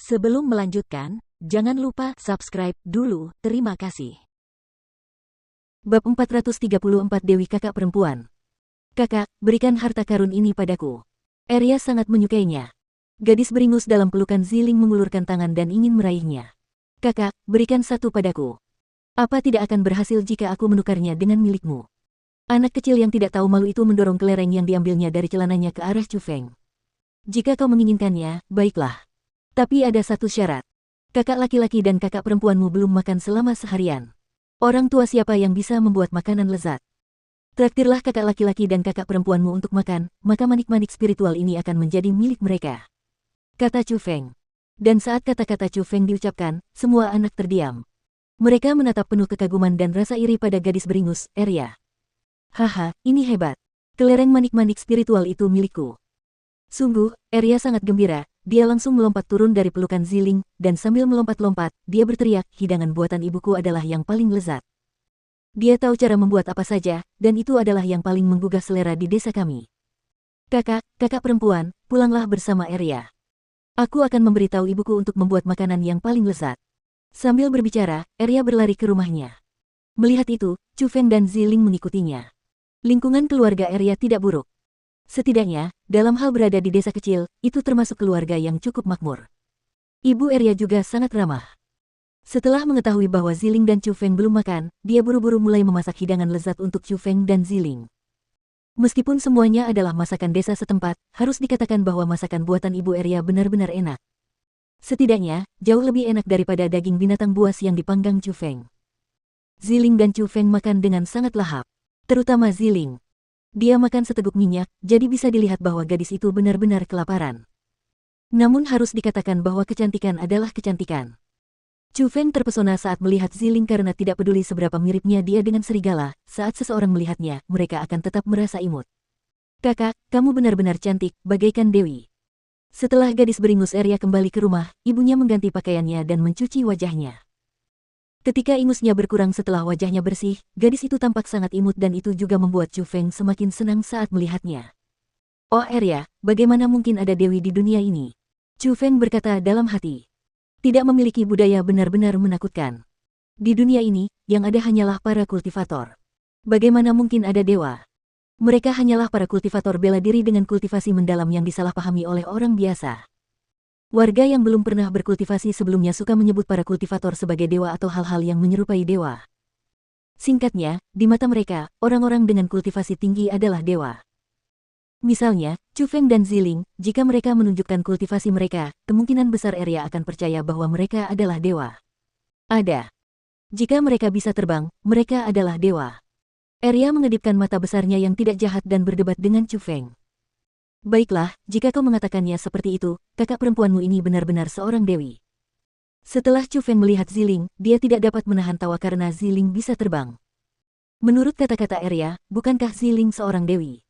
Sebelum melanjutkan, jangan lupa subscribe dulu, terima kasih. Bab 434 Dewi Kakak Perempuan. Kakak, berikan harta karun ini padaku. Arya sangat menyukainya. Gadis beringus dalam pelukan Ziling mengulurkan tangan dan ingin meraihnya. Kakak, berikan satu padaku. Apa tidak akan berhasil jika aku menukarnya dengan milikmu? Anak kecil yang tidak tahu malu itu mendorong kelereng yang diambilnya dari celananya ke arah Chu Feng. Jika kau menginginkannya, baiklah. Tapi ada satu syarat. Kakak laki-laki dan kakak perempuanmu belum makan selama seharian. Orang tua siapa yang bisa membuat makanan lezat? Traktirlah kakak laki-laki dan kakak perempuanmu untuk makan, maka manik-manik spiritual ini akan menjadi milik mereka. Kata Chu Feng. Dan saat kata-kata Chu Feng diucapkan, semua anak terdiam. Mereka menatap penuh kekaguman dan rasa iri pada gadis beringus, Arya. Haha, ini hebat. Kelereng manik-manik spiritual itu milikku. Sungguh, Arya sangat gembira. Dia langsung melompat turun dari pelukan Ziling, dan sambil melompat-lompat, dia berteriak, hidangan buatan ibuku adalah yang paling lezat. Dia tahu cara membuat apa saja, dan itu adalah yang paling menggugah selera di desa kami. Kakak perempuan, pulanglah bersama Arya. Aku akan memberitahu ibuku untuk membuat makanan yang paling lezat. Sambil berbicara, Arya berlari ke rumahnya. Melihat itu, Chu Feng dan Ziling mengikutinya. Lingkungan keluarga Arya tidak buruk. Setidaknya, dalam hal berada di desa kecil, itu termasuk keluarga yang cukup makmur. Ibu Arya juga sangat ramah. Setelah mengetahui bahwa Ziling dan Chu Feng belum makan, dia buru-buru mulai memasak hidangan lezat untuk Chu Feng dan Ziling. Meskipun semuanya adalah masakan desa setempat, harus dikatakan bahwa masakan buatan ibu Arya benar-benar enak. Setidaknya, jauh lebih enak daripada daging binatang buas yang dipanggang Chu Feng. Ziling dan Chu Feng makan dengan sangat lahap. Terutama Ziling. Dia makan seteguk minyak, jadi bisa dilihat bahwa gadis itu benar-benar kelaparan. Namun harus dikatakan bahwa kecantikan adalah kecantikan. Chu Feng terpesona saat melihat Ziling karena tidak peduli seberapa miripnya dia dengan serigala, saat seseorang melihatnya, mereka akan tetap merasa imut. Kakak, kamu benar-benar cantik, bagaikan dewi. Setelah gadis beringus Arya kembali ke rumah, ibunya mengganti pakaiannya dan mencuci wajahnya. Ketika ingusnya berkurang setelah wajahnya bersih, gadis itu tampak sangat imut dan itu juga membuat Chu Feng semakin senang saat melihatnya. Oh Arya, bagaimana mungkin ada dewi di dunia ini? Chu Feng berkata dalam hati. Tidak memiliki budaya benar-benar menakutkan. Di dunia ini, yang ada hanyalah para kultivator. Bagaimana mungkin ada dewa? Mereka hanyalah para kultivator bela diri dengan kultivasi mendalam yang disalahpahami oleh orang biasa. Warga yang belum pernah berkultivasi sebelumnya suka menyebut para kultivator sebagai dewa atau hal-hal yang menyerupai dewa. Singkatnya, di mata mereka, orang-orang dengan kultivasi tinggi adalah dewa. Misalnya, Chu Feng dan Ziling, jika mereka menunjukkan kultivasi mereka, kemungkinan besar Arya akan percaya bahwa mereka adalah dewa. Ada. Jika mereka bisa terbang, mereka adalah dewa. Arya mengedipkan mata besarnya yang tidak jahat dan berdebat dengan Chu Feng. Baiklah, jika kau mengatakannya seperti itu, kakak perempuanmu ini benar-benar seorang dewi. Setelah Chu Feng melihat Ziling, dia tidak dapat menahan tawa karena Ziling bisa terbang. Menurut kata-kata Arya, bukankah Ziling seorang dewi?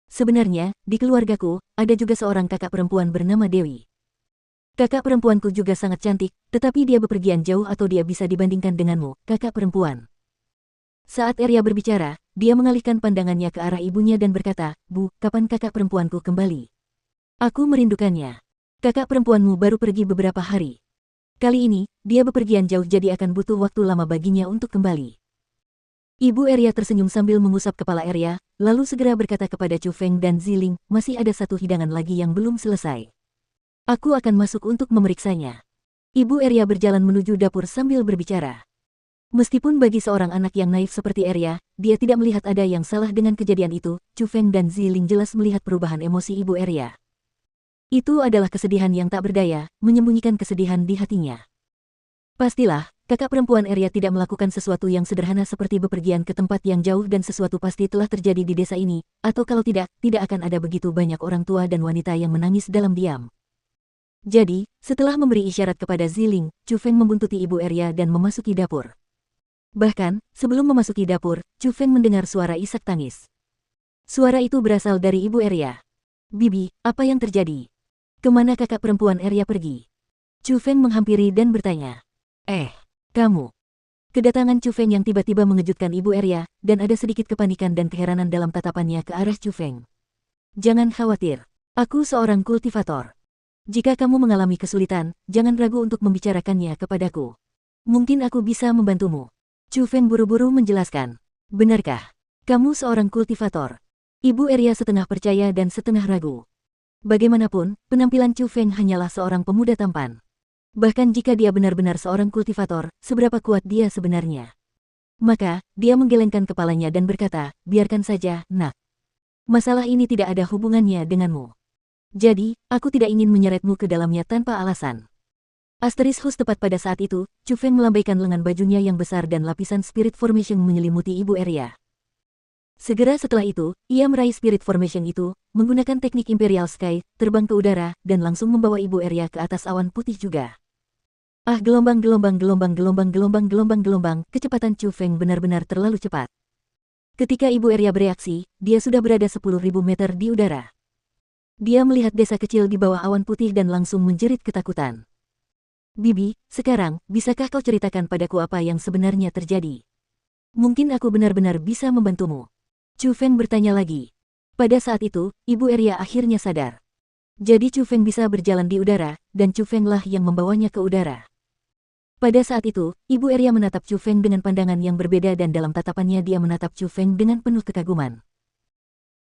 Sebenarnya, di keluargaku, ada juga seorang kakak perempuan bernama Dewi. Kakak perempuanku juga sangat cantik, tetapi dia bepergian jauh atau dia bisa dibandingkan denganmu, kakak perempuan. Saat Arya berbicara, dia mengalihkan pandangannya ke arah ibunya dan berkata, Bu, kapan kakak perempuanku kembali? Aku merindukannya. Kakak perempuanmu baru pergi beberapa hari. Kali ini, dia bepergian jauh jadi akan butuh waktu lama baginya untuk kembali. Ibu Arya tersenyum sambil mengusap kepala Arya, lalu segera berkata kepada Chu Feng dan Ziling, masih ada satu hidangan lagi yang belum selesai. Aku akan masuk untuk memeriksanya. Ibu Arya berjalan menuju dapur sambil berbicara. Meskipun bagi seorang anak yang naif seperti Arya, dia tidak melihat ada yang salah dengan kejadian itu, Chu Feng dan Ziling jelas melihat perubahan emosi ibu Arya. Itu adalah kesedihan yang tak berdaya, menyembunyikan kesedihan di hatinya. Pastilah, kakak perempuan Arya tidak melakukan sesuatu yang sederhana seperti bepergian ke tempat yang jauh dan sesuatu pasti telah terjadi di desa ini, atau kalau tidak, tidak akan ada begitu banyak orang tua dan wanita yang menangis dalam diam. Jadi, setelah memberi isyarat kepada Ziling, Chu Feng membuntuti ibu Arya dan memasuki dapur. Bahkan, sebelum memasuki dapur, Chu Feng mendengar suara isak tangis. Suara itu berasal dari ibu Arya. Bibi, apa yang terjadi? Kemana kakak perempuan Arya pergi? Chu Feng menghampiri dan bertanya. Kamu. Kedatangan Chu Feng yang tiba-tiba mengejutkan ibu Arya, dan ada sedikit kepanikan dan keheranan dalam tatapannya ke arah Chu Feng. Jangan khawatir. Aku seorang kultivator. Jika kamu mengalami kesulitan, jangan ragu untuk membicarakannya kepadaku. Mungkin aku bisa membantumu. Chu Feng buru-buru menjelaskan. Benarkah? Kamu seorang kultivator. Ibu Eria setengah percaya dan setengah ragu. Bagaimanapun, penampilan Chu Feng hanyalah seorang pemuda tampan. Bahkan jika dia benar-benar seorang kultivator, seberapa kuat dia sebenarnya? Maka, dia menggelengkan kepalanya dan berkata, biarkan saja, nak. Masalah ini tidak ada hubungannya denganmu. Jadi, aku tidak ingin menyeretmu ke dalamnya tanpa alasan. Hus tepat pada saat itu, Chu Feng melambaikan lengan bajunya yang besar dan lapisan Spirit Formation menyelimuti Ibu Eria. Segera setelah itu, ia meraih Spirit Formation itu, menggunakan teknik Imperial Sky, terbang ke udara, dan langsung membawa Ibu Eria ke atas awan putih juga. Gelombang, kecepatan Chu Feng benar-benar terlalu cepat. Ketika Ibu Eria bereaksi, dia sudah berada 10.000 meter di udara. Dia melihat desa kecil di bawah awan putih dan langsung menjerit ketakutan. Bibi, sekarang, bisakah kau ceritakan padaku apa yang sebenarnya terjadi? Mungkin aku benar-benar bisa membantumu. Chu Feng bertanya lagi. Pada saat itu, Ibu Eria akhirnya sadar. Jadi Chu Feng bisa berjalan di udara, dan Chu Feng lah yang membawanya ke udara. Pada saat itu, Ibu Eria menatap Chu Feng dengan pandangan yang berbeda dan dalam tatapannya dia menatap Chu Feng dengan penuh kekaguman.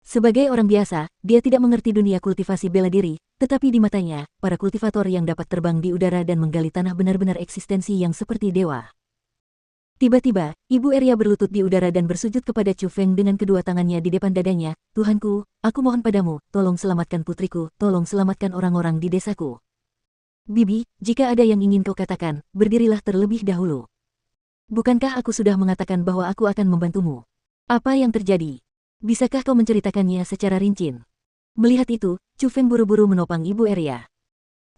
Sebagai orang biasa, dia tidak mengerti dunia kultivasi bela diri, tetapi di matanya, para kultivator yang dapat terbang di udara dan menggali tanah benar-benar eksistensi yang seperti dewa. Tiba-tiba, Ibu Eria berlutut di udara dan bersujud kepada Chu Feng dengan kedua tangannya di depan dadanya. Tuhanku, aku mohon padamu, tolong selamatkan putriku, tolong selamatkan orang-orang di desaku. Bibi, jika ada yang ingin kau katakan, berdirilah terlebih dahulu. Bukankah aku sudah mengatakan bahwa aku akan membantumu? Apa yang terjadi? Bisakah kau menceritakannya secara rinci? Melihat itu, Chu Feng buru-buru menopang Ibu Eria.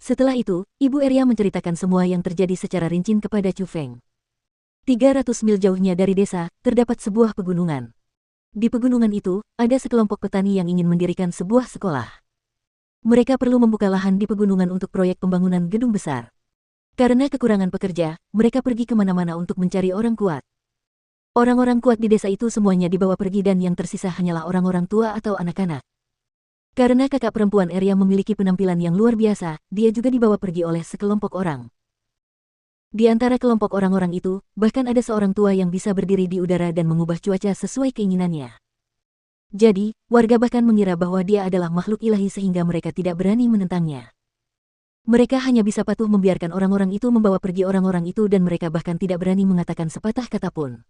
Setelah itu, Ibu Eria menceritakan semua yang terjadi secara rinci kepada Chu Feng. 300 mil jauhnya dari desa, terdapat sebuah pegunungan. Di pegunungan itu, ada sekelompok petani yang ingin mendirikan sebuah sekolah. Mereka perlu membuka lahan di pegunungan untuk proyek pembangunan gedung besar. Karena kekurangan pekerja, mereka pergi kemana-mana untuk mencari orang kuat. Orang-orang kuat di desa itu semuanya dibawa pergi dan yang tersisa hanyalah orang-orang tua atau anak-anak. Karena kakak perempuan Eria memiliki penampilan yang luar biasa, dia juga dibawa pergi oleh sekelompok orang. Di antara kelompok orang-orang itu, bahkan ada seorang tua yang bisa berdiri di udara dan mengubah cuaca sesuai keinginannya. Jadi, warga bahkan mengira bahwa dia adalah makhluk ilahi sehingga mereka tidak berani menentangnya. Mereka hanya bisa patuh membiarkan orang-orang itu membawa pergi orang-orang itu dan mereka bahkan tidak berani mengatakan sepatah kata pun.